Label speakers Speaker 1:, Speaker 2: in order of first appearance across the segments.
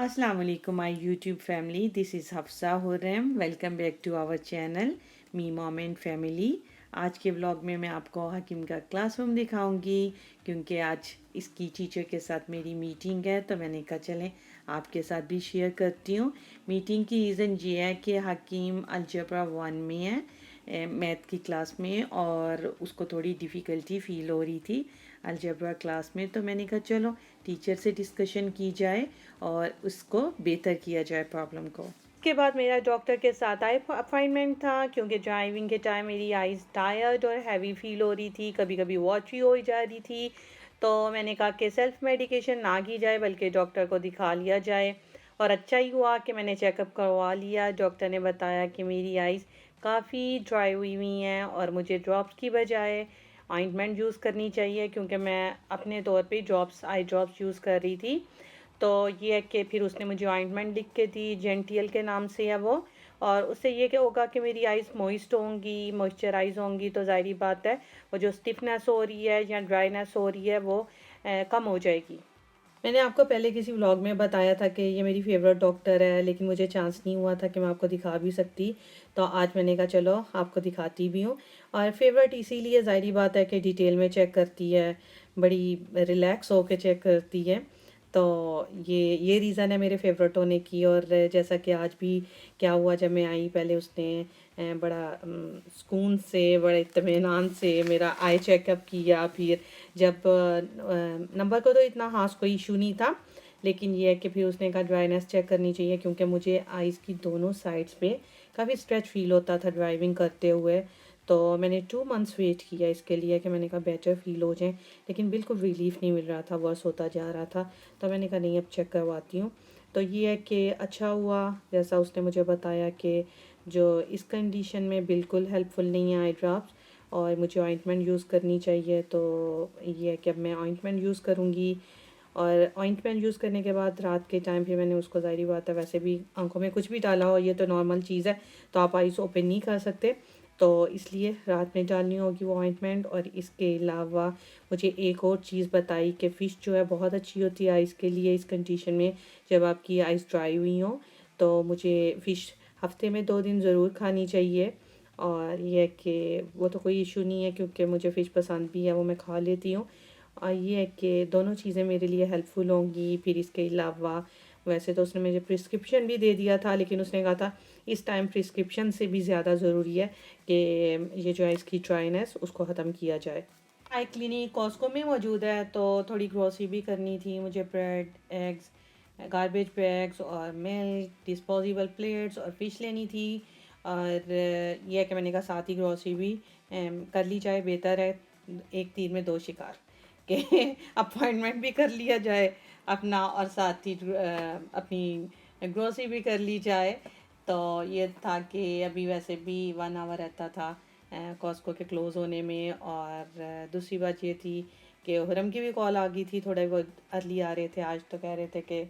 Speaker 1: अस्सलाम वालेकुम my YouTube family, this is Hafsa Hurram. Welcome back to our channel me mom and family. आज के vlog में मैं आपको हकीम का क्लासरूम दिखाऊंगी क्योंकि आज इसकी टीचर के साथ मेरी मीटिंग है, तो मैंने कहा चलें आपके साथ भी शेयर करती हूँ। मीटिंग की रीज़न ये है कि हकीम अलजबरा 1 में है, मैथ की क्लास में, और उसको थोड़ी डिफ़िकल्टी फ़ील हो रही थी अलजबरा क्लास में। तो मैंने कहा चलो टीचर से डिस्कशन की जाए और उसको बेहतर किया जाए प्रॉब्लम को। उसके बाद मेरा डॉक्टर के साथ आई अपॉइंटमेंट था क्योंकि ड्राइविंग के टाइम मेरी आइज़ टायर्ड और हैवी फील हो रही थी, कभी कभी वॉची हो जा रही थी। तो मैंने कहा कि सेल्फ मेडिकेशन ना की जाए बल्कि डॉक्टर को दिखा लिया जाए। और अच्छा ही हुआ कि मैंने चेकअप करवा लिया। डॉक्टर ने बताया कि मेरी आइज़ काफ़ी ड्राई हुई हुई हैं और मुझे ड्रॉप्स की बजाय ऑइंटमेंट यूज़ करनी चाहिए, क्योंकि मैं अपने तौर पे ड्रॉप्स आई ड्रॉप्स यूज़ कर रही थी। तो ये है कि फिर उसने मुझे ऑइंटमेंट लिख के दी, जेंटियल के नाम से है वो। और उससे ये क्या होगा कि मेरी आइज़ मॉइस्ट होंगी, मॉइस्चराइज होंगी, तो ज़ाहिर बात है वो जो स्टिफनेस हो रही है या ड्राइनेस हो रही है वो कम हो जाएगी। मैंने आपको पहले किसी व्लॉग में बताया था कि ये मेरी फेवरेट डॉक्टर है, लेकिन मुझे चांस नहीं हुआ था कि मैं आपको दिखा भी सकती। तो आज मैंने कहा चलो आपको दिखाती भी हूँ। और फेवरेट इसीलिए ज़ाहिर बात है कि डिटेल में चेक करती है, बड़ी रिलैक्स होकर चेक करती है। तो ये रीज़न है मेरे फेवरेट होने की। और जैसा कि आज भी क्या हुआ, जब मैं आई पहले उसने बड़ा सुकून से, बड़े इत्मीनान से मेरा आई चेकअप किया। फिर जब नंबर को तो इतना ख़ास कोई इशू नहीं था, लेकिन ये है कि फिर उसने कहा ड्राइनेस चेक करनी चाहिए, क्योंकि मुझे आइज़ की दोनों साइड्स पे काफ़ी स्ट्रेच फील होता था ड्राइविंग करते हुए। तो मैंने 2 मंथ्स वेट किया इसके लिए कि मैंने कहा बेटर फील हो जाए, लेकिन बिल्कुल रिलीफ नहीं मिल रहा था, वर्स होता जा रहा था। तो मैंने कहा नहीं, अब चेक करवाती हूँ। तो ये है कि अच्छा हुआ जैसा उसने मुझे बताया कि जो इस कंडीशन में बिल्कुल हेल्पफुल नहीं है आई ड्रॉप्स, और मुझे ऑइंटमेंट यूज़ करनी चाहिए। तो ये है कि अब मैं ऑइंटमेंट यूज़ करूँगी। और ऑइंटमेंट यूज़ करने के बाद रात के टाइम फिर मैंने उसको, ज़ाहिर बात है वैसे भी आंखों में कुछ भी डाला हो ये तो नॉर्मल चीज़ है, तो आप आइज़ ओपन नहीं कर सकते, तो इसलिए रात में डालनी होगी वो ऑइंटमेंट। और इसके अलावा मुझे एक और चीज़ बताई कि फ़िश जो है बहुत अच्छी होती है आइज़ के लिए इस कंडीशन में, जब आपकी आइज़ ड्राई हुई हो। तो मुझे फ़िश हफ्ते में 2 दिन ज़रूर खानी चाहिए। और ये है कि वो तो कोई इशू नहीं है क्योंकि मुझे फ़िश पसंद भी है, वो मैं खा लेती हूँ। और ये है कि दोनों चीज़ें मेरे लिए हेल्पफुल होंगी। फिर इसके अलावा वैसे तो उसने मुझे प्रिस्क्रिप्शन भी दे दिया था, लेकिन उसने कहा था इस टाइम प्रिस्क्रिप्शन से भी ज़्यादा ज़रूरी है कि ये जो है इसकी ड्राइनेस उसको ख़त्म किया जाए। आई क्लिनिक कॉस्को में मौजूद है, तो थोड़ी ग्रोसरी भी करनी थी मुझे। ब्रेड, एग्स, गार्बेज बैग्स और मिल्क, डिस्पोजेबल प्लेट्स और फ़िश लेनी थी। और यह है कि मैंने कहा साथ ही ग्रोसरी भी कर ली जाए, बेहतर है एक तीर में दो शिकार के अपॉइंटमेंट भी कर लिया जाए अपना, और साथ ही अपनी ग्रोसरी भी कर ली जाए। तो ये था कि अभी वैसे भी 1 आवर रहता था कॉस्को के क्लोज़ होने में। और दूसरी बात ये थी कि हुरम की भी कॉल आ गई थी, थोड़े बहुत अर्ली आ रहे थे आज, तो कह रहे थे कि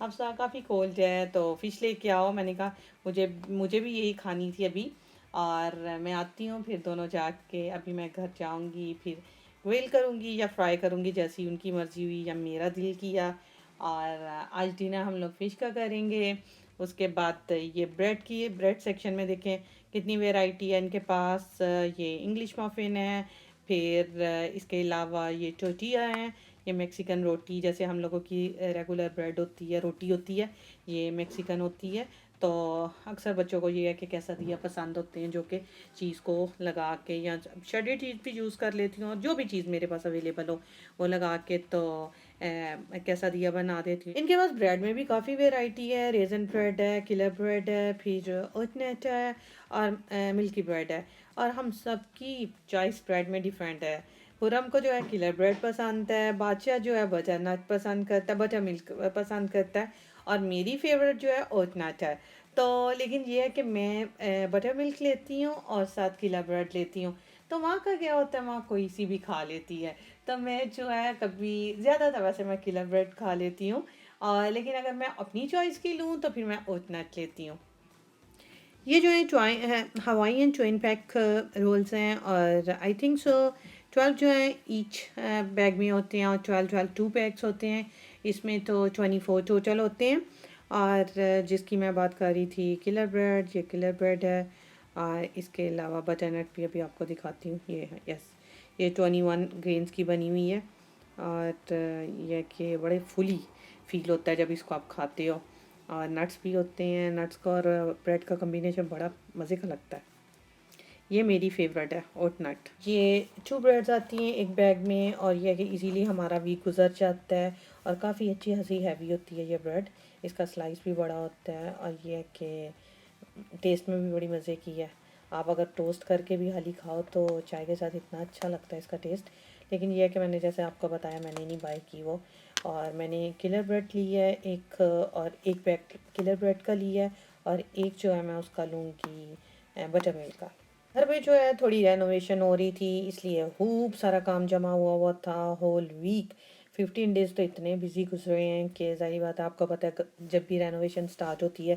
Speaker 1: अब सा काफ़ी कोल्ड है तो फ़िश लेके आओ। मैंने कहा मुझे मुझे भी यही खानी थी अभी, और मैं आती हूँ फिर दोनों जाके। अभी मैं घर जाऊँगी, फिर ग्रिल करूँगी या फ्राई करूँगी जैसी उनकी मर्ज़ी हुई या मेरा दिल किया। और आज डिनर हम लोग फ़िश का करेंगे। उसके बाद ये ब्रेड सेक्शन में देखें कितनी वैरायटी है इनके पास। ये इंग्लिश मफ़िन है, फिर इसके अलावा ये टोर्टिया हैं, ये मेक्सिकन रोटी, जैसे हम लोगों की रेगुलर ब्रेड होती है, रोटी होती है, ये मेक्सिकन होती है। तो अक्सर बच्चों को ये है कि कैसा दिया पसंद होते हैं, जो कि चीज़ को लगा के या शरेड चीज़ भी यूज़ कर लेती हूँ, और जो भी चीज़ मेरे पास अवेलेबल हो वो लगा के तो कैसा दिया बना देती हूँ। इनके पास ब्रेड में भी काफ़ी वेराइटी है, रेजन ब्रेड है, किलर ब्रेड है, फिर ओटनेट है, और मिल्की ब्रेड है। और हम सबकी चॉइस ब्रेड में डिफरेंट है। खुरम को जो है किलर ब्रेड पसंद है, बादशाह जो है बटर नट पसंद करता है, बटर मिल्क पसंद करता है, और मेरी फेवरेट जो है ओट नट है। तो लेकिन ये है कि मैं बटर मिल्क लेती हूँ और साथ किलर ब्रेड लेती हूँ। तो वहाँ का क्या होता है, वहाँ कोई सी भी खा लेती है। तो मैं जो है कभी ज़्यादातर वैसे मैं किलर ब्रेड खा लेती हूँ, और लेकिन अगर मैं अपनी चॉइस की लूँ तो फिर मैं ओट नट लेती हूँ। ये जो है हवाईयन ट्विन पैक रोल्स हैं, और आई थिंक सो 12 जो है ईच बैग में होते हैं, और 12 12 2 पैक्स होते हैं। इसमें तो 24 टोटल होते हैं। और जिसकी मैं बात कर रही थी किलर ब्रेड, ये किलर ब्रेड है। और इसके अलावा बटरनट भी अभी आपको दिखाती हूँ, ये है, यस, ये 21 ग्रेन्स की बनी हुई है। और यह कि बड़े फुली फील होता है जब इसको आप खाते हो। और नट्स भी होते हैं, नट्स का और ब्रेड का कम्बिनेशन बड़ा मज़े का लगता है। ये मेरी फेवरेट है, ओट नट। ये 2 ब्रेड्स आती हैं एक बैग में, और यह कि इजीली हमारा वीक गुजर जाता है। और काफ़ी अच्छी हंसी हैवी होती है ये ब्रेड। इसका स्लाइस भी बड़ा होता है, और यह कि टेस्ट में भी बड़ी मज़े की है। आप अगर टोस्ट करके भी हाली खाओ तो चाय के साथ इतना अच्छा लगता है इसका टेस्ट। लेकिन यह है कि मैंने जैसे आपको बताया, मैंने नहीं बाय की वो। और मैंने किलर ब्रेड ली है एक, और एक पैक किलर ब्रेड का लिया है। और एक जो है मैं उसका लूँगी बटर मिल्क का। घर में जो है थोड़ी रेनोवेशन हो रही थी, इसलिए खूब सारा काम जमा हुआ हुआ था होल वीक। 15 डेज़ तो इतने बिजी गुजरे हैं कि ज़ाहिर बात है, आपको पता है जब भी रेनोवेशन स्टार्ट होती है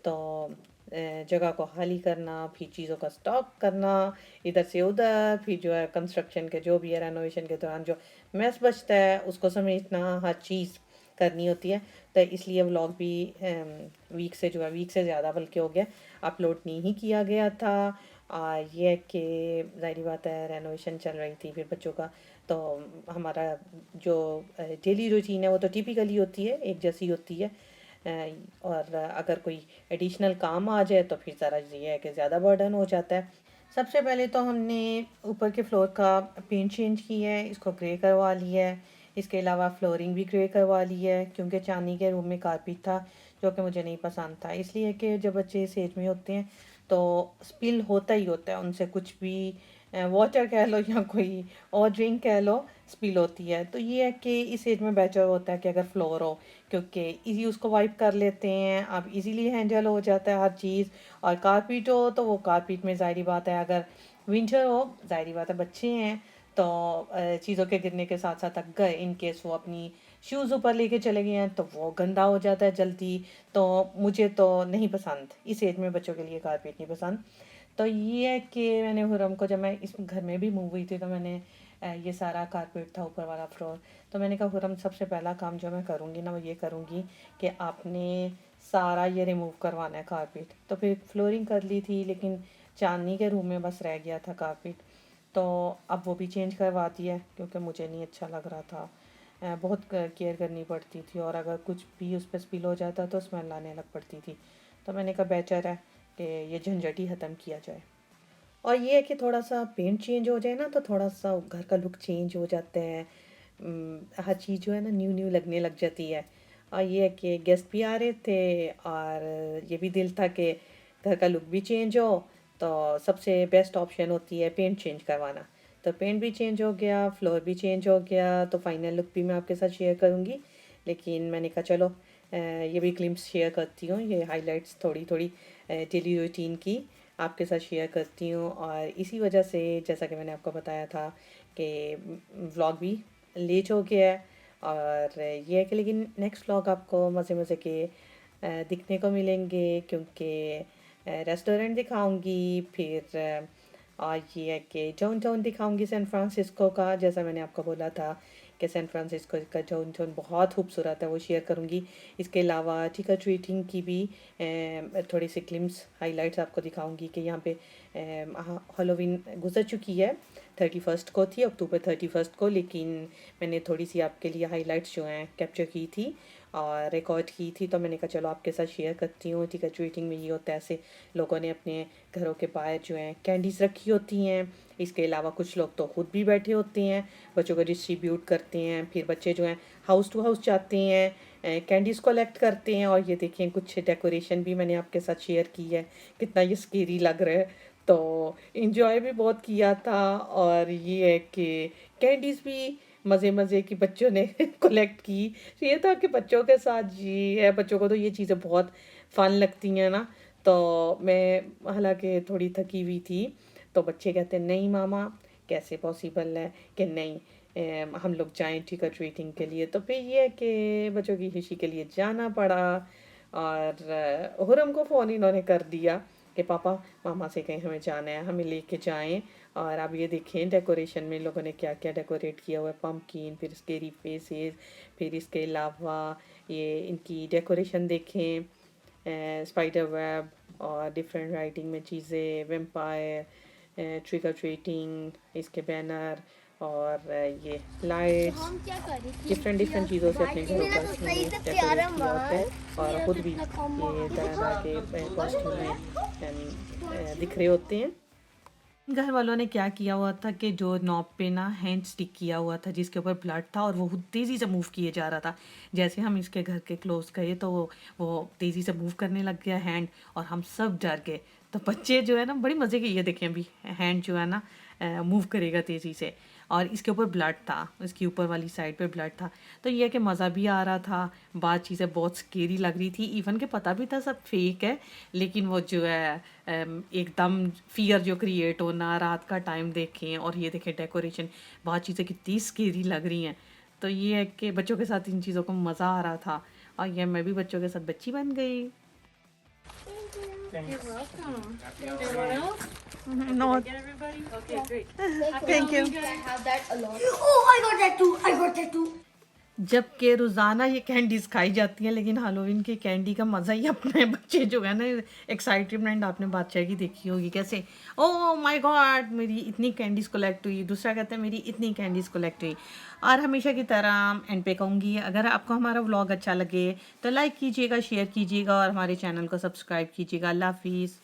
Speaker 1: तो जगह को खाली करना, फिर चीज़ों का स्टॉक करना इधर से उधर, फिर जो है कंस्ट्रक्शन के जो भी है रेनोवेशन के दौरान जो मैस बचता है उसको समेटना, हर चीज़ करनी होती है। तो इसलिए व्लॉग भी वीक से ज़्यादा बल्कि हो गया, अपलोड नहीं किया गया था। ये है कि ज़ाहिर बात है रेनोवेशन चल रही थी फिर बच्चों का, तो हमारा जो डेली रूटीन है वो तो टिपिकली होती है, एक जैसी होती है। और अगर कोई एडिशनल काम आ जाए तो फिर ज़रा ये है कि ज़्यादा बर्डन हो जाता है। सबसे पहले तो हमने ऊपर के फ्लोर का पेंट चेंज किया है, इसको ग्रे करवा लिया है। इसके अलावा फ्लोरिंग भी ग्रे करवा ली है, क्योंकि चांदी के रूम में कारपेट था जो कि मुझे नहीं पसंद था। इसलिए कि जब बच्चे इस एज में होते हैं तो स्पिल होता ही होता है उनसे, कुछ भी वाटर कह लो या कोई और ड्रिंक कह लो, स्पिल होती है। तो ये है कि इस एज में बेटर होता है कि अगर फ्लोर हो, क्योंकि इजी उसको वाइप कर लेते हैं, अब इजीली हैंडल हो जाता है हर चीज़। और कारपेट हो तो वो कारपेट में ज़ाहिर बात है, अगर विंटर हो ज़ाहिर बात है बच्चे हैं तो चीज़ों के गिरने के साथ साथ अगर इन केस वो अपनी शूज़ ऊपर लेके चले गए हैं तो वो गंदा हो जाता है जल्दी। तो मुझे तो नहीं पसंद, इस एज में बच्चों के लिए कारपेट नहीं पसंद। तो ये है कि मैंने हुरम को, जब मैं इस घर में भी मूव हुई थी तो मैंने ये सारा कारपेट था ऊपर वाला फ्लोर, तो मैंने कहा हुरम सबसे पहला काम जो मैं करूँगी ना वो ये करूँगी कि आपने सारा ये रिमूव करवाना है कारपेट। तो फिर फ्लोरिंग कर ली थी, लेकिन चांदनी के रूम में बस रह गया था कारपेट। तो अब वो भी चेंज करवा दिया है, क्योंकि मुझे नहीं अच्छा लग रहा था। बहुत केयर करनी पड़ती थी, और अगर कुछ भी उस पर स्पिल हो जाता तो स्मेल आने लग पड़ती थी। तो मैंने कहा बेटर है कि ये झंझट ही ख़त्म किया जाए। और ये है कि थोड़ा सा पेंट चेंज हो जाए ना तो थोड़ा सा घर का लुक चेंज हो जाता है। हर चीज़ जो है ना न्यू न्यू लगने लग जाती है। और ये है कि गेस्ट भी आ रहे थे, और ये भी दिल था कि घर का लुक भी चेंज हो। तो सबसे बेस्ट ऑप्शन होती है पेंट चेंज करवाना। तो पेंट भी चेंज हो गया, फ्लोर भी चेंज हो गया, तो फाइनल लुक भी मैं आपके साथ शेयर करूँगी। लेकिन मैंने कहा चलो ये भी ग्लिम्स शेयर करती हूँ, ये हाइलाइट्स थोड़ी थोड़ी डेली रूटीन की आपके साथ शेयर करती हूँ। और इसी वजह से जैसा कि मैंने आपको बताया था कि व्लॉग भी लेट हो गया है। और ये है कि लेकिन नेक्स्ट व्लॉग आपको मज़े मज़े के दिखने को मिलेंगे, क्योंकि रेस्टोरेंट दिखाऊंगी, फिर और ये है कि डाउन टाउन दिखाऊंगी सैन फ्रांसिस्को का, जैसा मैंने आपको बोला था कि सैन फ्रांसिस्को का डाउन टाउन बहुत खूबसूरत है, वो शेयर करूंगी। इसके अलावा टिका ट्रीटिंग की भी थोड़ी सी क्लिम्स हाइलाइट्स आपको दिखाऊंगी कि यहाँ पे हेलोवीन गुजर चुकी है, 31 को थी, अक्टूबर 31 को, लेकिन मैंने थोड़ी सी आपके लिए हाइलाइट्स जो हैं कैप्चर की थी और रिकॉर्ड की थी। तो मैंने कहा चलो आपके साथ शेयर करती हूँ। टिका ट्रीटिंग में ये होता है, ऐसे लोगों ने अपने घरों के बाहर जो हैं कैंडीज़ रखी होती हैं। इसके अलावा कुछ लोग तो खुद भी बैठे होते हैं, बच्चों को डिस्ट्रीब्यूट करते हैं। फिर बच्चे जो हैं हाउस टू हाउस जाते हैं, कैंडीज़ कलेक्ट करते हैं। और ये देखें कुछ डेकोरेशन भी मैंने आपके साथ शेयर की है, कितना ये स्केरी लग रहा है। तो इन्जॉय भी बहुत किया था। और ये है कि कैंडीज़ भी मज़े मज़े की बच्चों ने कलेक्ट की। तो ये था कि बच्चों के साथ जी है, बच्चों को तो ये चीज़ें बहुत फ़न लगती हैं ना। तो मैं हालांकि थोड़ी थकी हुई थी, तो बच्चे कहते नहीं मामा कैसे पॉसिबल है कि नहीं हम लोग जाएं ट्रिक और ट्रीटिंग के लिए। तो फिर ये है कि बच्चों की खुशी के लिए जाना पड़ा। और हुरम को फ़ोन इन्होंने कर दिया कि पापा मामा से कहीं हमें जाना है, हमें लेके जाएं। और अब ये देखें डेकोरेशन में लोगों ने क्या क्या डेकोरेट किया हुआ है, पम्पकिन, फिर स्केरी फेसेस, फिर इसके अलावा ये इनकी डेकोरेशन देखें, स्पाइडर वेब और डिफरेंट राइटिंग में चीज़ें, वेम्पायर, ट्रिक और ट्रीटिंग, इसके बैनर और ये लाइट्स, डिफरेंट डिफरेंट चीज़ों से अपने घरों को इन्होंने डेकोरेट किया होता है। और ख़ुद भी ये तरह तरह के कॉस्ट्यूम में दिख रहे होते हैं। घर वालों ने क्या किया हुआ था कि जो नॉब पे ना हैंड स्टिक किया हुआ था जिसके ऊपर ब्लड था, और वो तेज़ी से मूव किए जा रहा था। जैसे हम इसके घर के क्लोज गए तो वो तेज़ी से मूव करने लग गया हैंड, और हम सब डर गए। तो बच्चे जो है ना बड़ी मज़े के, ये देखें अभी हैंड जो है ना मूव करेगा तेज़ी से, और इसके ऊपर ब्लड था, इसकी ऊपर वाली साइड पे ब्लड था। तो ये है कि मज़ा भी आ रहा था, बात चीज़ें बहुत स्केरी लग रही थी, इवन के पता भी था सब फेक है, लेकिन वो जो है एकदम फियर जो क्रिएट होना, रात का टाइम देखें और ये देखें डेकोरेशन, बहुत चीज़ें कितनी स्केरी लग रही हैं। तो ये है कि बच्चों के साथ इन चीज़ों को मज़ा आ रहा था, और ये मैं भी बच्चों के साथ बच्ची बन गई।
Speaker 2: You're welcome. Anyone else?
Speaker 1: No,
Speaker 2: Get everybody? Okay, great.
Speaker 1: thank you.
Speaker 2: Halloween,
Speaker 3: I have that a lot. Oh, I got that too. I got that too.
Speaker 1: जबकि रोज़ाना ये कैंडीज़ खाई जाती हैं, लेकिन हैलोवीन की कैंडी का मज़ा ही अपने बच्चे जो है ना, एक्साइटमेंट आपने बादशाह की देखी होगी कैसे, ओह माय गॉड मेरी इतनी कैंडीज़ कलेक्ट हुई, दूसरा कहता है मेरी इतनी कैंडीज़ कलेक्ट हुई। और हमेशा की तरह एंड पे कहूँगी, अगर आपको हमारा व्लॉग अच्छा लगे तो लाइक कीजिएगा, शेयर कीजिएगा और हमारे चैनल को सब्सक्राइब कीजिएगा। अल्लाह हाफिज़।